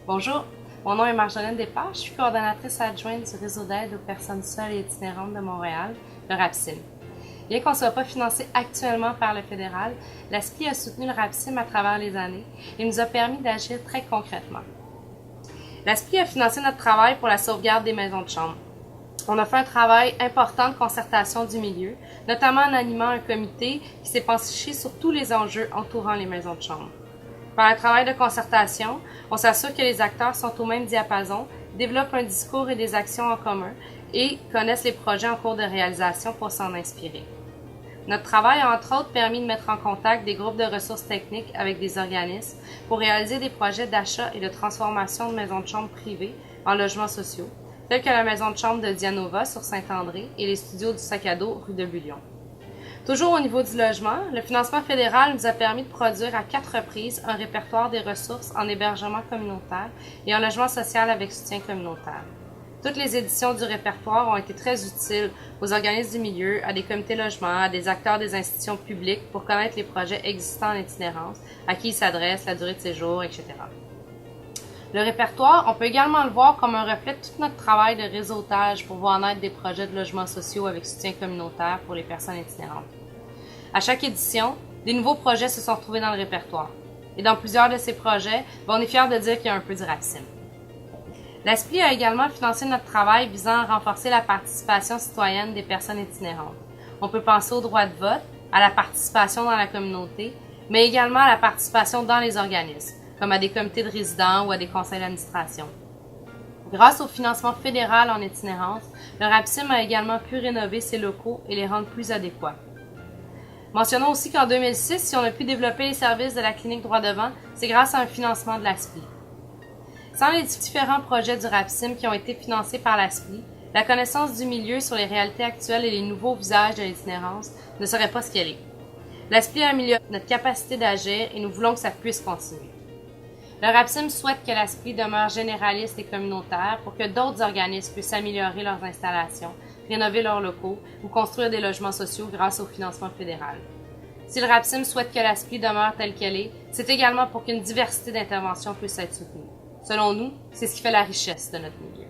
Bonjour, mon nom est Marjolaine Despart, je suis coordonnatrice adjointe du réseau d'aide aux personnes seules et itinérantes de Montréal, le RAPSIM. Bien qu'on ne soit pas financé actuellement par le fédéral, l'ASPI a soutenu le RAPSIM à travers les années et nous a permis d'agir très concrètement. L'ASPI a financé notre travail pour la sauvegarde des maisons de chambre. On a fait un travail important de concertation du milieu, notamment en animant un comité qui s'est penché sur tous les enjeux entourant les maisons de chambre. Par un travail de concertation, on s'assure que les acteurs sont au même diapason, développent un discours et des actions en commun et connaissent les projets en cours de réalisation pour s'en inspirer. Notre travail a entre autres permis de mettre en contact des groupes de ressources techniques avec des organismes pour réaliser des projets d'achat et de transformation de maisons de chambre privées en logements sociaux, tels que la maison de chambre de Dianova sur Saint-André et les studios du Sac à dos rue de Bullion. Toujours au niveau du logement, le financement fédéral nous a permis de produire à 4 reprises un répertoire des ressources en hébergement communautaire et en logement social avec soutien communautaire. Toutes les éditions du répertoire ont été très utiles aux organismes du milieu, à des comités logement, à des acteurs des institutions publiques pour connaître les projets existants en itinérance, à qui ils s'adressent, la durée de séjour, etc. Le répertoire, on peut également le voir comme un reflet de tout notre travail de réseautage pour voir naître des projets de logements sociaux avec soutien communautaire pour les personnes itinérantes. À chaque édition, des nouveaux projets se sont retrouvés dans le répertoire. Et dans plusieurs de ces projets, on est fiers de dire qu'il y a un peu du RAPSIM. L'ASPI a également financé notre travail visant à renforcer la participation citoyenne des personnes itinérantes. On peut penser au droit de vote, à la participation dans la communauté, mais également à la participation dans les organismes, comme à des comités de résidents ou à des conseils d'administration. Grâce au financement fédéral en itinérance, le RAPSIM a également pu rénover ses locaux et les rendre plus adéquats. Mentionnons aussi qu'en 2006, si on a pu développer les services de la clinique droit devant, c'est grâce à un financement de l'ASPI. Sans les différents projets du RAPSIM qui ont été financés par l'ASPI, la connaissance du milieu sur les réalités actuelles et les nouveaux visages de l'itinérance ne serait pas ce qu'elle est. L'ASPI a amélioré notre capacité d'agir et nous voulons que ça puisse continuer. Le RAPSIM souhaite que l'ASPI demeure généraliste et communautaire pour que d'autres organismes puissent améliorer leurs installations, rénover leurs locaux ou construire des logements sociaux grâce au financement fédéral. Si le RAPSIM souhaite que l'ASPI demeure telle qu'elle est, c'est également pour qu'une diversité d'interventions puisse être soutenue. Selon nous, c'est ce qui fait la richesse de notre milieu.